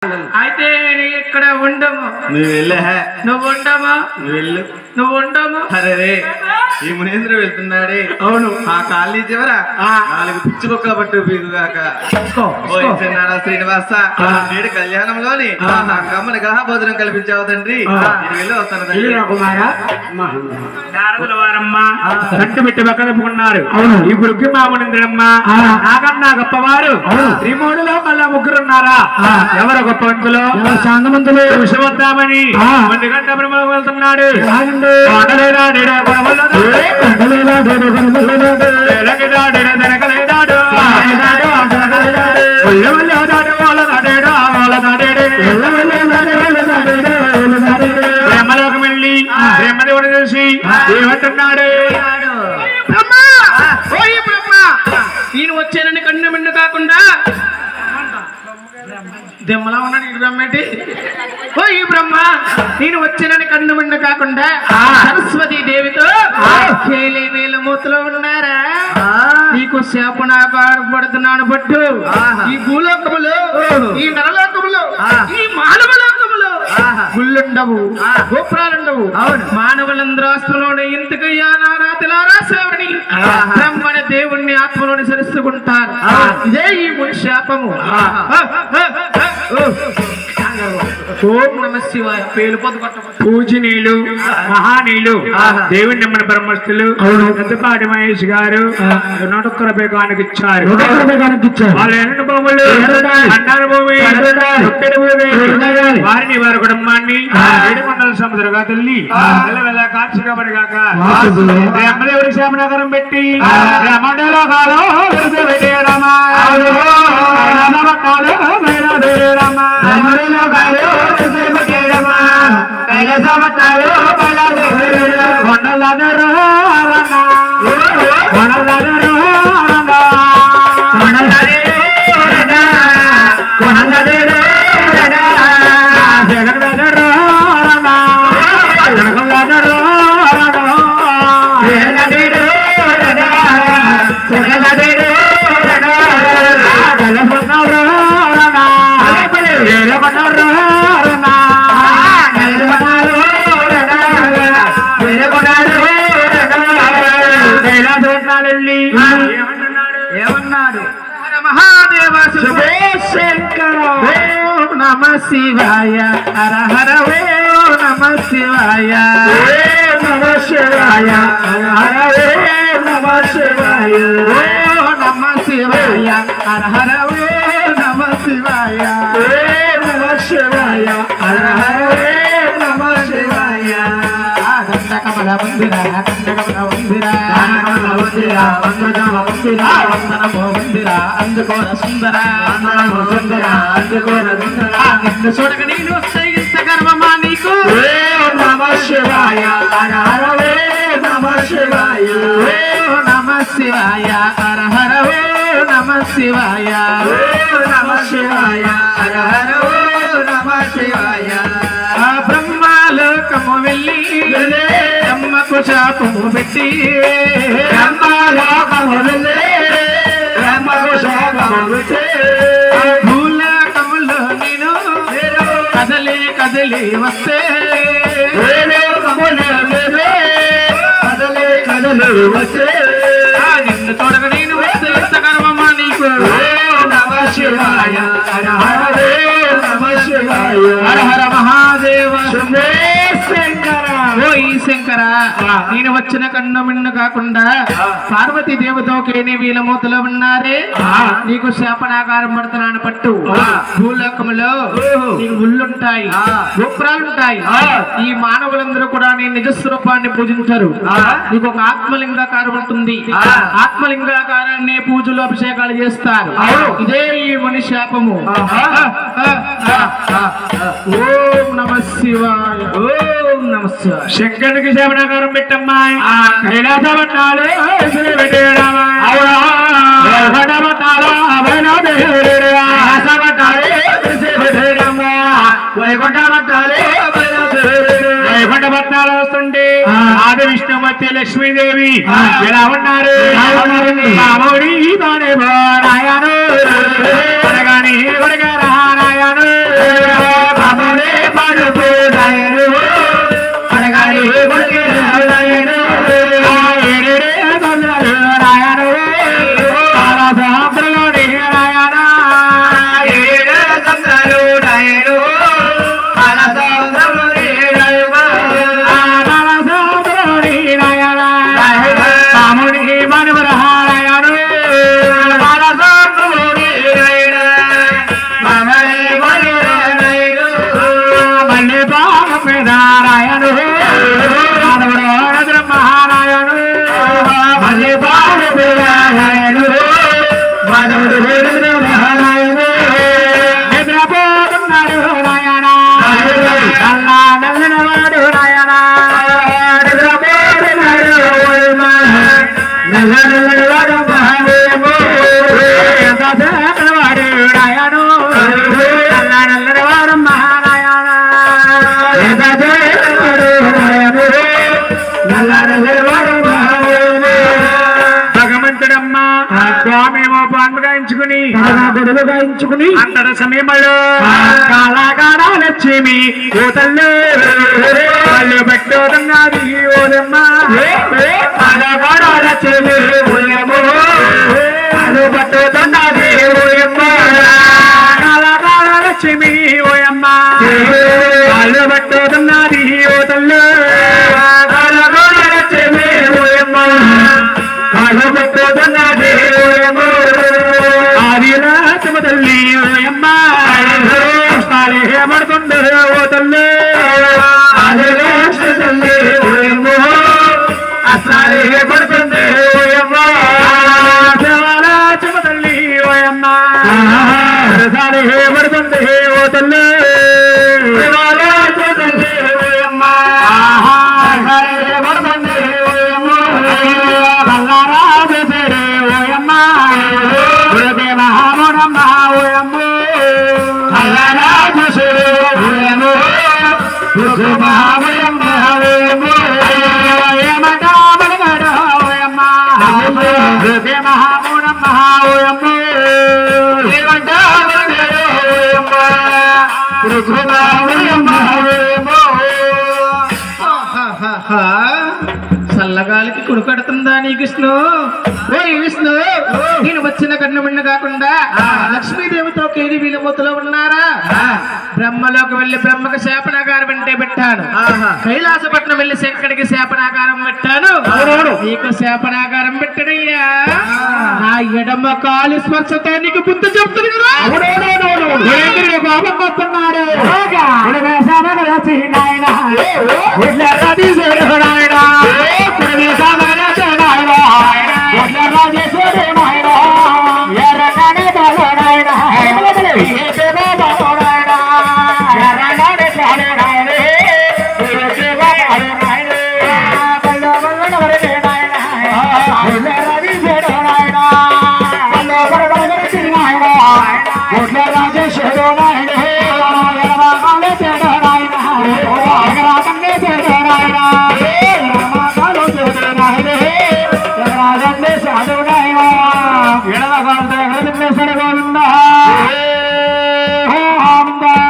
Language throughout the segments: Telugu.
అయితే ఇక్కడ ఉండము. నువ్వు వెళ్ళా, నువ్వు ఉండమా? నువ్వు వెళ్ళు, నువ్వు ఉండము. అరే రే ఈ మునేంద్ర వెళ్తున్నాడే. అవును, ఆ కాలనీ చివర 4 పిచ్చుకొక్కల పట్టు పీకుగాక. శ్రీనివాస నేడు కళ్యాణంలోని కమ్మని గ్రహ భోజనం కల్పించావు తండ్రి. నేను వెళ్ళి వస్తాను నారదుల వారమ్మ కంటి పెట్టి పక్కనుకున్నారు. ఇప్పుడు మా మునేంద్రమ్మ నాకన్నా గొప్పవారు త్రిమూడులో మళ్ళా ముగ్గురున్నారా? ఎవరు గొప్పవంతులు? శాంతమంతులు విషవద్దామని 1 గంట బ్రహ్మ వెళ్తున్నాడు. బ్రహ్మలోకం వెళ్ళి బ్రహ్మదేవుడు తెలిసి ఏమంటున్నాడు? నేను వచ్చానని కన్ను మిన్ను కాకుండా దెమ్మలా ఉన్నాడు ఈ బ్రహ్మేంటి? ఓ ఈ బ్రహ్మ, నేను వచ్చానని కన్ను మిన్ను కాకుండా సరస్వతి దేవితో వేల మూతలో ఉన్నారా? నీకు శాపనాగా పడుతున్నాను పట్టు. ఈ భూలోకములు, ఈ నరలోకములు, ఈ మానవ లోకములు గుళ్ళుండవు, గోపురాలుండవు. మానవులందరూ ఆత్మలోని ఇంతకయ్యా నారాతిలారా సేవని బ్రహ్మణ దేవుణ్ణి ఆత్మలోని సరిస్తుకుంటారు. ఇదే ఈ ముని శాపము. ఓం నమ శివాయ. పూజనీయులు, మహానీయులు, దేవుని నమ్మని బ్రహ్మస్తులు పెద్దపాటి మహేష్ గారు 101 రూపాయలకు ఇచ్చారు. వాళ్ళ ఎన్ని భూములు, అన్నారు భూమి, వారిని వారి కుటుంబాన్ని 700 సముద్రంగా తల్లి వెళ్ళ కాల్చి కాబట్టి కాక బ్రహ్మదేవుడి శ్యామనగరం పెట్టి బ్రహ్మలో కాలం ఏమన్నాడు? మహాదేవ శంకర ఓం నమ శివాయ, హర హర ఓం నమ శివాయ, నమ శివాయ, హర హర ఓం నమ శివాయ, నమ శివాయ, హర హర ఓం నమ శివాయ, నమ శివాయ, హర హర ఓం నమ శివాయ. కమల మందిర కందకమల మందిర మందిర మందిర వందనమో మందిర అందుకోర సుందర వందనమో సుందర అందుకోర సుందర. నిన్ను చూడక నేను వస్తాయింత గర్వమా నీకు? నమ శివాయ, హర హర నమ శివాయ, నమ శివాయ, హర హర నమ శివాయ, నమ శివాయ, హర హర నమ శివాయ. బ్రహ్మలోకము వెళ్ళి బ్రహ్మకు శాపము పెట్టి బ్రహ్మలోకము వెళ్ళి బ్రహ్మకు శాపము పెట్టి భూలోకములో నేను కదలి కదలి వస్తే కదలి కదలి వస్తే నిన్ను తోడక నేను వస్తే ఎంత గర్వమా నీకు? నమ శివాయ, హర హర నమ శివాయ, హర హర మహాదేవ శంకర. ఓ ఈ శంకర, నేను వచ్చిన కన్ను మిన్ను కాకుండా పార్వతీ దేవతోకేని వీళ్ళ మూతలో ఉన్నారే, నీకు శాపనాకారం పడుతున్నాను పట్టు. భూలోకములో నీకు ఉళ్ళుంటాయి, గోపురాలుంటాయి. ఈ మానవులందరూ కూడా నీ నిజస్వరూపాన్ని పూజించరు. నీకు ఒక ఆత్మలింగాకారం ఉంటుంది. ఆత్మలింగాకారాన్ని పూజలు అభిషేకాలు చేస్తారు. ఇదే ఈ ముని శాపము. ఓం నమ శివాయ, ఓం నమ శివాయ. శంకరుడికి శాపనాకారం పెట్టమ్మా. కైలాసవట్టాలు వైకుంఠపట్నాలు వస్తుంటే ఆది విష్ణుమూర్తి లక్ష్మీదేవి ఎలా ఉన్నారు? రాముడి నాయను గొడవలు గాయించుకుని అంతర సమయంలో కాలాగాడ లక్ష్మి కోతల్లో వాళ్ళు పట్టుతున్నది ఓలమ్మ కాలాగాడ లక్ష్మి ఓయమ్మో వాళ్ళు పట్టుతున్నది ఓయమ్మ కాలాగాడ లక్ష్మి ఓయమ్మ వాళ్ళు పట్టుతున్నది ఓతల్లో కాలాగాడ లక్ష్మి ఓయమ్మ వాళ్ళు పట్టుతున్నది ఓయమ్మ ఆదిలాసమదల్లి ఓయమ్మ స్థాయి పడుతుండే ఓ తల్లి ఆదిలాసమదల్లి ఓయమ్మ అస్థాయి పడుతుండే ఓయమ్మ దేవాలాసమదల్లి ఓయమ్మ స్థాయి పడుతుండే ఓ తల్లి దేవాలాసమదల్లి ఓయమ్మ స్థాయి పడుతుండే ఓయమ్మ కల్లారాజే ఓయమ్మ మహామోడమ్మ ఓయమ్మ కల్లారాజే ఓయమ్మ మహామోడమ్మ ఓయమ్మ ఏమంటామనగడ ఓయమ్మ మహామోడమ్మ ఓయమ్మ ఏమంటామనగడ ఓయమ్మ మహామోడమ్మ ఓయమ్మ చల్లగాలికి కుడుకడుతుందా నీ విష్ణు ఓ విష్ణు నేను వచ్చిన కన్నుమిండ కాకుండా లక్ష్మీదేవితో కేడి వీలమూతలో ఉన్నారా బ్రహ్మలోకి వెళ్లి బ్రహ్మకు శాపనాకారం అంటే పెట్టాను కైలాసపట్నం వెళ్లి శంకడికి శాపనాకారం పెట్టాను నీకు శాపనాకారం పెట్టడయ్యా నా ఎడమ కాలు స్పర్శతో నీకు బుద్ధి చెప్తుంది కదా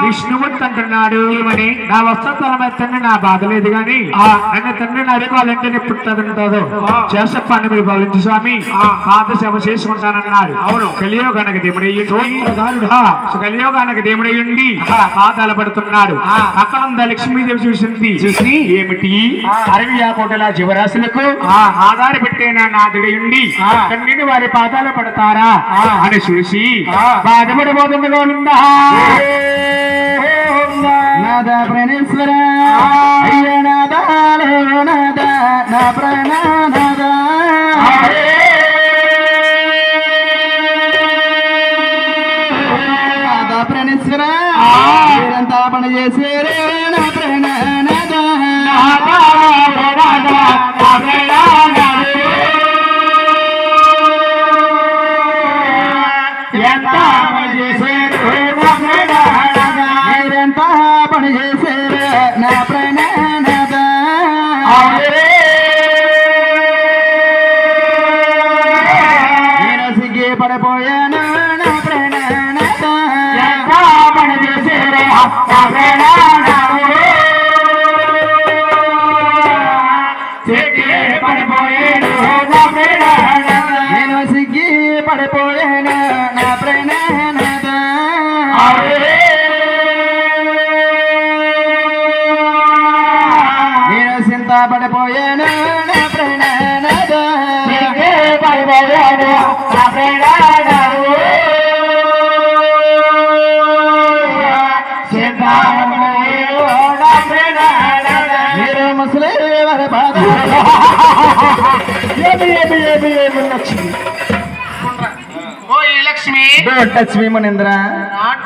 విష్ణుమూర్తి అంటున్నాడు ఏమని నా వస్త్రతలమెత్తండి నా బాధ లేదు గాని నన్ను తండ్రి నడుకోవాలంటే పుట్టదంటారు చేసప్పని మీరు భావించు స్వామి పాత సేవ చేసుకుంటానన్నాడు అవును కలియోగానికి దేవుడయ్యుండి పాదాలు పడుతున్నాడు అక్కడ లక్ష్మీదేవి చూసింది చూసి ఏమిటి 60 కోట్ల జీవరాశులకు ఆధార పెట్టేనా నాదుడయుండి తండ్రిని వారి పాదాలు పడతారా అని చూసి బాధపడిపోతుండగా ఉందా నాద ప్రణేశ్వర నాద నాద నా ప్రణాద నాద ప్రణేశ్వర మీరంతా పని చేసేరే నా ప్రణాద ఎంత పని చేసేరే పని చేసేరే నా ప్రణాద నేను సిగ్గి పడిపోయాను నా ప్రణాద పని చేసేరే నా ప్రణాద సిగ్గి పడిపోయాను నా ప్రణాద నేను సిగ్గి పడిపోయాను నా ప్రణాద పడిపోయాను నా ప్రణాద పడిపోయాను నా ప్రణాద మీరు ముసలి వారి బాధ Lakshmi Lakshmi touch me Manindra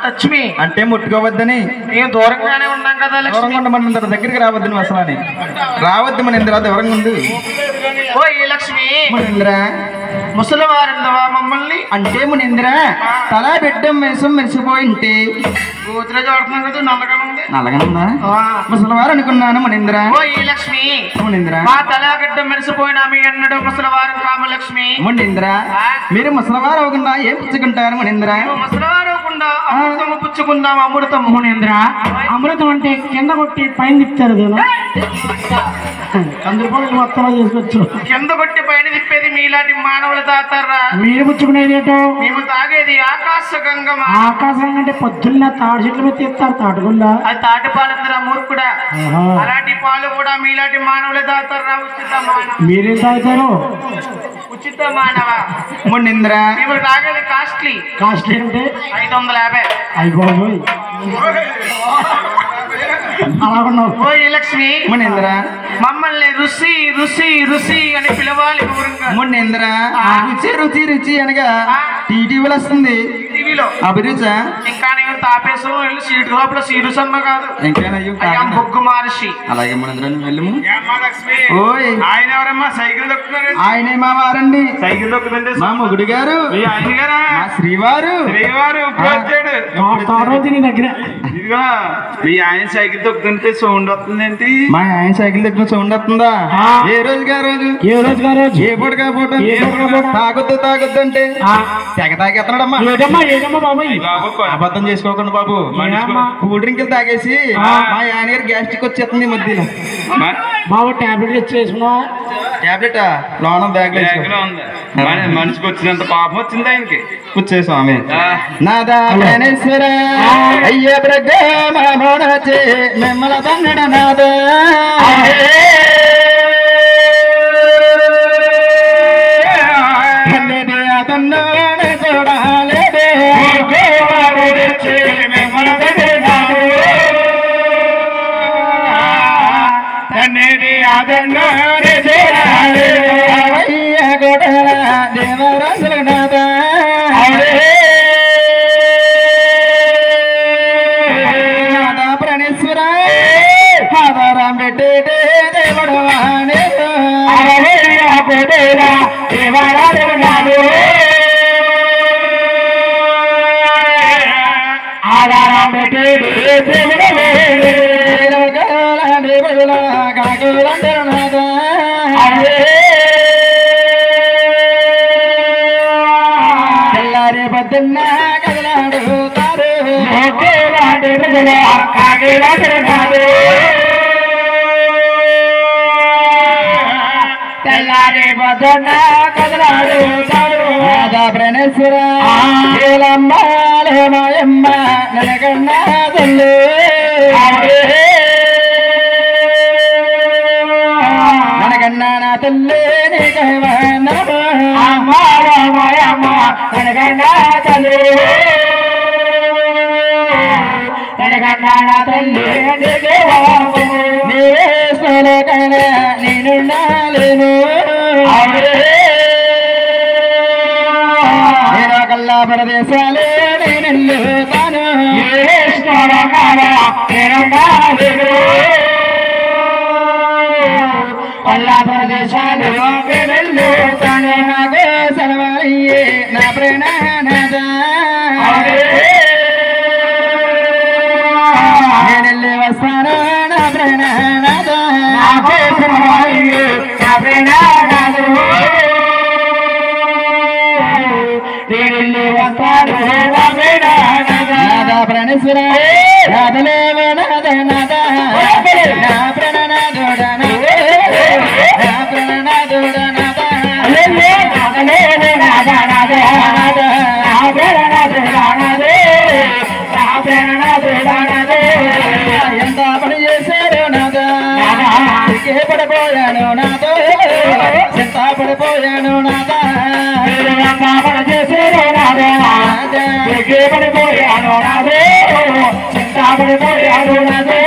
touch me అంటే ముట్టుకోవద్దని నేను దూరంగానే ఉన్నాం కదా దూరంగా ఉండమనింద్ర దగ్గరికి రావద్దని అసలు రావద్దు మనింద్ర దూరంగా ఉంది ఓ ఈ లక్ష్మి మనింద్ర ముసలివారిందవా మమ్మల్ని అంటే మునింద్ర తల బిడ్డ మెసం మెరిసిపోయింటే కూతురే చూడుతున్నాం కదా నల్లగా ఉంది నల్లగానే ఉందా ముసలివారు అనుకున్నాను మణీంద్ర. ఓ ఈ లక్ష్మి మణీంద్ర మా తలగడ్డ మెరిసిపోయిన మీ అన్నడు ముసలివారు కామలక్ష్మి. మణీంద్ర మీరు ముసలివారు అవ్వకుండా ఏం పుచ్చుకుంటారు మణీంద్ర? ముసలివారు అవ్వకుండా అమృతము పుచ్చుకుందాం. అమృతం మణీంద్ర అమృతం అంటే కింద కొట్టి పైన తిప్పుతారు కదా, అందులో మొత్తం చేసుకోవచ్చు. కింద కొట్టి పైన తిప్పేది మీలాంటి మానవులు తాతారా. మీరు పుచ్చుకునేది ఏటో? మేము తాగేది ఆకాశ గంగమా. ఆకాశం అంటే పొద్దున్న తాడు చెట్ల మీద తీస్తారు తాటుకుండా. అది తాటి పాలందరా మూర్ఖుడా. అలాంటి పాలు కూడా మీలాంటి మానవులు తాతారా. ఉచిత మానవ. మీరేం తాగుతారు? ఉచిత మానవ. మణీంద్ర మేము తాగేది కాస్ట్లీ. కాస్ట్లీ అంటే 550. అయిపోయి అలాగున్నావు. ఓ ఈ లక్ష్మి మణీంద్ర మమ్మల్ని రుచి రుచి రుచి అని పిలవాలి గౌరవంగా. మణీంద్ర రుచి రుచి రుచి అనగా టీవీలో వస్తుంది టీవీలో అభిరుచా? ఇంకా నేను తాపేసం వెళ్ళి సీటు లోపల సీరుసమ్మ కాదు, ఇంకా అయ్యా బొగ్గు మహర్షి. అలాగే మణీంద్ర నువ్వు వెళ్ళము. లక్ష్మి ఓయ్ ఆయన ఎవరమ్మా సైకిల్ దొక్కుతున్నారు? ఆయనే మా వారండి, సైకిల్ దొక్కుతుంటే మా మొగుడు గారు, మీ ఆయన గారా? మా శ్రీవారు. శ్రీవారు ఇప్పుడు వచ్చాడు. తాడోది నీ దగ్గర. ఇదిగో మీ ఆయన సైకిల్ దొక్కుతుంటే సౌండ్ వస్తుందేంటి? మా ఆయన సైకిల్ దగ్గర సౌండ్ వస్తుందా? ఏ రోజుగా రోజు, ఏ రోజు గా రోజు, ఏ పూట పూట ఏ పూటకా పూట. తాగొద్దు తాగొద్దు అంటే తెగ తాగెత్తన్నాడమ్మా. ఏదమ్మా ఏదమ్మా బాబాయ్? అబద్ధం చేసుకోకండి బాబు. ఏమ్మా? కూల్ డ్రింకులు తాగేసి మా ఆయన గారు గ్యాస్ట్రిక్ వచ్చేస్తుంది ఈ మధ్యలో. బాబు టాబ్లెట్లు ఇచ్చేసుకున్నా. టాబ్లెట్ లోన బ్యాగ్ బ్యాగ్లో ఉంది. మనిషికి వచ్చినంత పాపం వచ్చింది ఆయనకి. కూర్చే స్వామి. నాదా జ్ఞానేశ్వర అయ్య బ్రహ్మోణచే మిమ్మల దండడ నాద అతన్నోనే చూడాలేదే అయ్య గొడల దేవరాజుల నాద నాదా ప్రణేశ్వర ఆధారం పెట్టే దేవుడవానే తెల్లారి పొద్దున్న కదలాడుతారు తెల్లారి పొద్దున్న కదలాడుతారు రాధా ప్రణేశ్వర మాయమ్మ నలగన్నా తల్లి ననగన్నా నా తల్లి మాయమ్మ ననగన్నా తల్లి ననగన్నా నా తల్లి నీవే స్వలకైనా నేనున్నాలేను నేను కల్లా పరదేశాలే నేను తాను కల్లా ప్రదేశాలు తాను నాగే సెలవయ్యే నా ప్రేణనాథ నేనెళ్ళి వస్తాను నా ప్రేణనాథ నా ప్రేణనాథ నాదా ప్రణేశ్వర నాదలేవ నాద నాద నా ప్రణనాథుడ నా ప్రణనాథుడ ఎంత పని చేశారు నాదా పడిపోయాను నాదో ఎంత పడిపోయాను నాదా చేశారు నాదా పడిపోయాను నాదే చింతాపడిపోయాను నాదే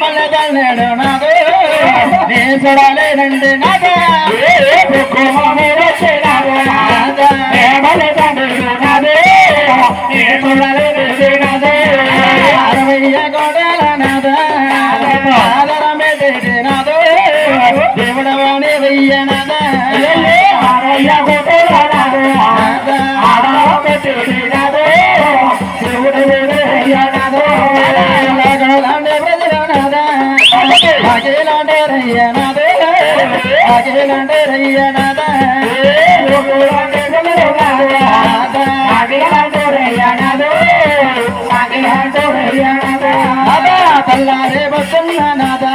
మల్లెదల్లేడు నాదే నే చూడాలేనండి నాదా అరవయ్య గోడల నాదా ఆదరమేటి నాదో దేవుడవాణి వెయ్య నాదా అరవయ్య గోడల నాదా ఆదరమేటి నాదో రయ్యనాదే అఖిలంటే రయ్యనాదా తల్లారే బతున్నానాదా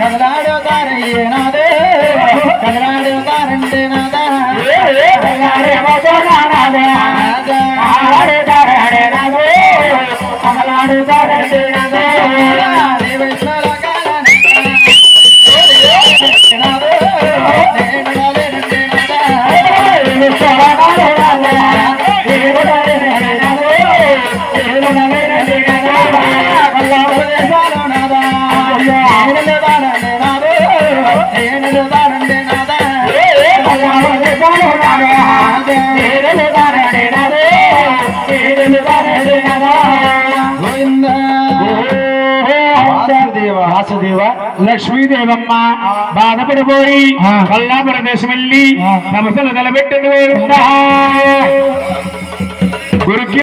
కదలాడతారయ్యేనాదే కదలాడతారంటే నాదా లక్ష్మీదేవమ్మ బాధపడిపోయి కొల్లాపుర దేశం వెళ్ళి సమస్యలు నిలబెట్టింది గురుకి